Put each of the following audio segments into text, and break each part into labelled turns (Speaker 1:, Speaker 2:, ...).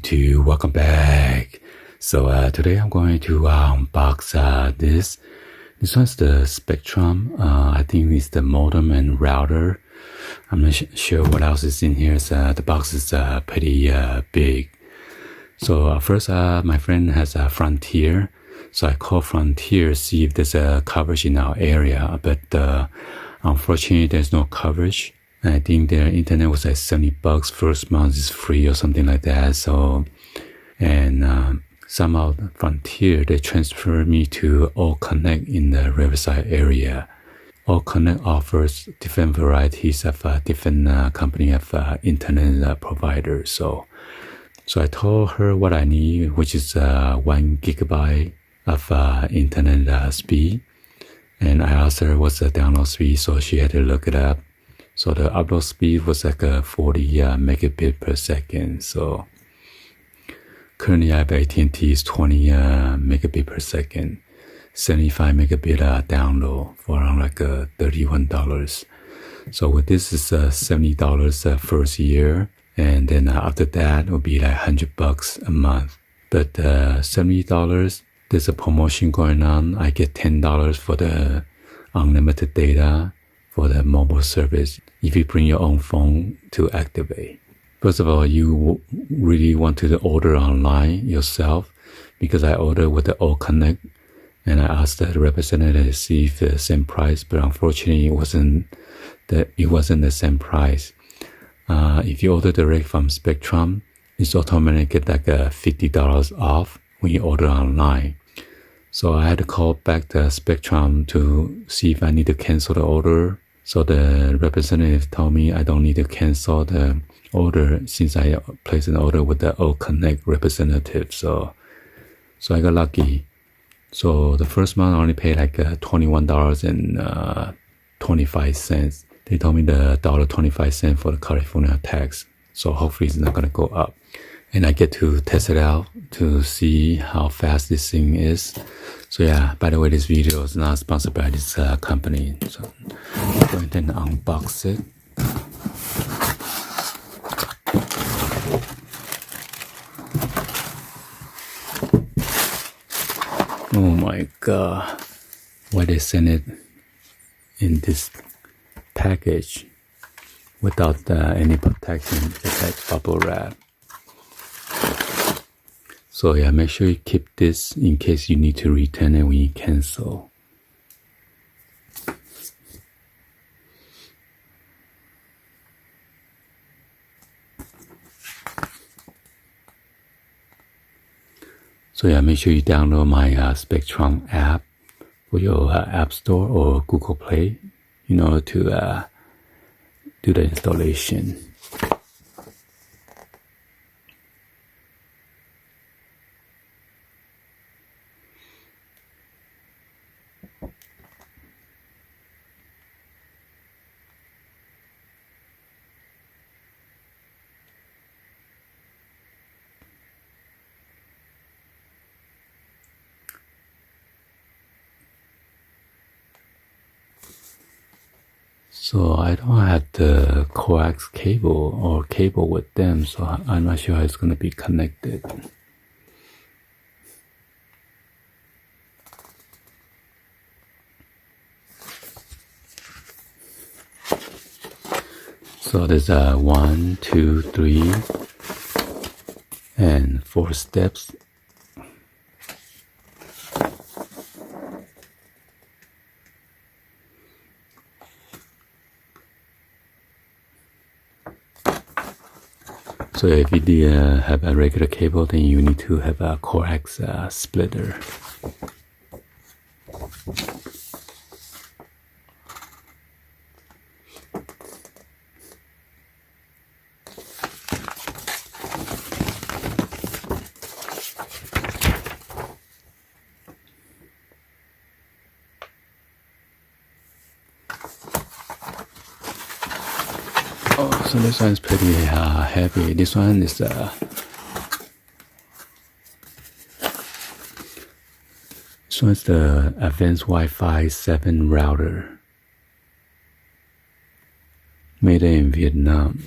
Speaker 1: YouTube, welcome back. So today I'm going to unbox this. This one's the Spectrum. I think it's the modem and router. I'm not sure what else is in here. So the box is pretty big. So first, my friend has a Frontier. So I called Frontier, see if there's a coverage in our area. But unfortunately, there's no coverage. I think their internet was like $70. First month is free or something like that. So, and somehow Frontier, they transferred me to All Connect in the Riverside area. All Connect offers different varieties of different company of internet providers. So I told her what I need, which is 1 gigabyte of internet speed. And I asked her what's the download speed, so she had to look it up. So the upload speed was like 40 megabit per second. So currently I have AT&T is 20 megabit per second, 75 megabit download for around like $31. So with this is $70 first year, and then after that it will be like $100 a month. But $70, there's a promotion going on. I get $10 for the unlimited data for the mobile service if you bring your own phone to activate. First of all, you really want to order online yourself, because I ordered with the All Connect and I asked the representative to see if the same price, but unfortunately it wasn't the same price. If you order direct from Spectrum, it's automatically get like $50 off when you order online. So I had to call back the Spectrum to see if I need to cancel the order. So the representative told me I don't need to cancel the order since I placed an order with the All Connect representative. So I got lucky. So the first month I only paid like $21.25. They told me the $1.25 for the California tax. So hopefully it's not going to go up. And I get to test it out to see how fast this thing is. So yeah, by the way, this video is not sponsored by this company. So I'm going to unbox it. Oh my God. Why they send it in this package without any protection, just like bubble wrap. So yeah, make sure you keep this in case you need to return it when you cancel. So yeah, make sure you download my Spectrum app for your App Store or Google Play in order to do the installation. So I don't have the coax cable or cable with them, so I'm not sure how it's going to be connected. So there's 1, 2, 3, and 4 steps. So if you have a regular cable, then you need to have a coax splitter. Oh, so this one is pretty heavy. This one is the Advanced Wi-Fi 7 router, made in Vietnam.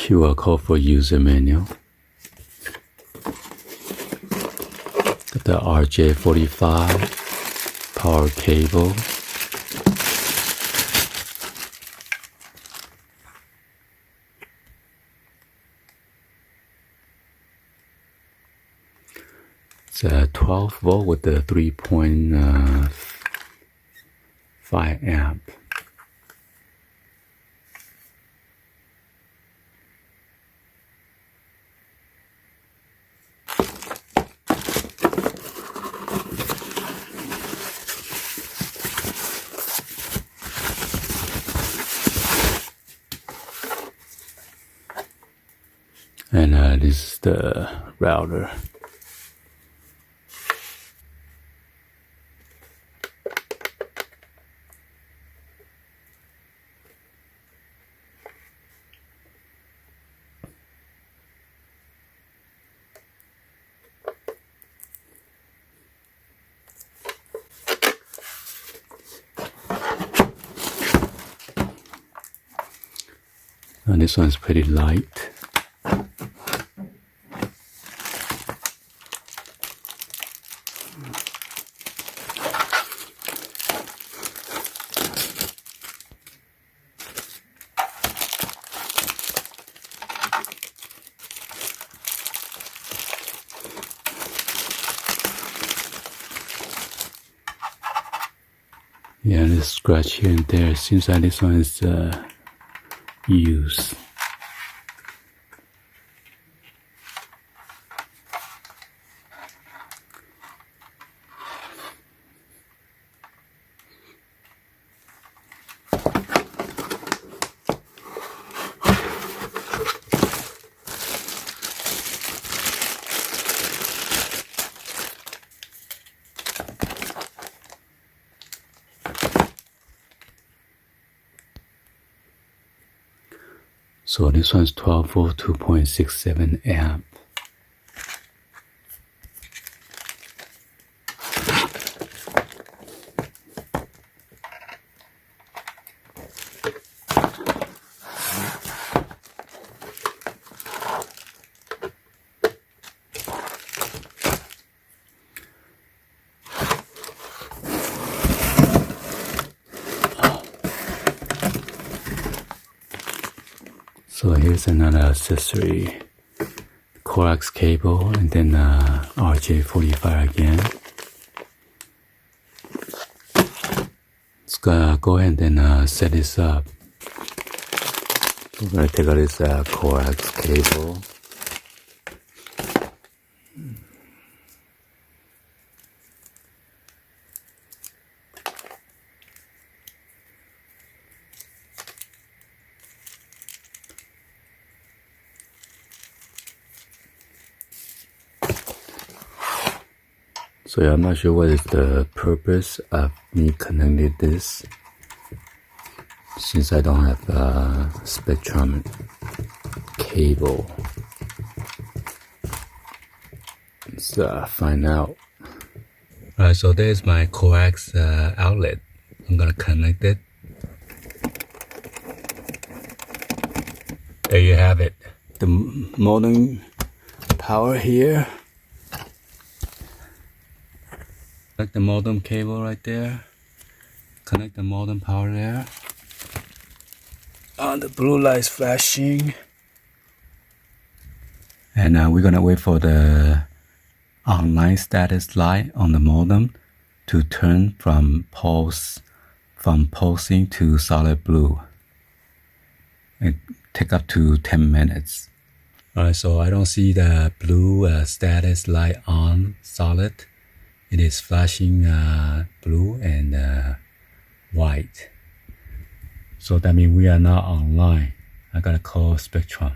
Speaker 1: QR code for user manual. Got the RJ45 power cable. It's a 12 volt with the 3.5 amp. And this is the router. And this one's pretty light. Yeah, this scratch here and there. Seems like this one is used. So this one's 12 volt, 2.67 amp. So here's another accessory, coax cable, and then RJ45 again. Let's go ahead and set this up. We're gonna take out this coax cable. So yeah, I'm not sure what is the purpose of me connecting this, since I don't have a Spectrum cable. Let's find out. Alright, so there's my coax outlet. I'm gonna connect it. There you have it. The modem power here. Connect the modem cable right there. Connect the modem power there. The blue light is flashing. And we're gonna wait for the online status light on the modem to turn from pulsing to solid blue. It take up to 10 minutes. Alright, so I don't see the blue status light on solid. It is flashing blue and white. So that means we are not online. I gotta call Spectrum.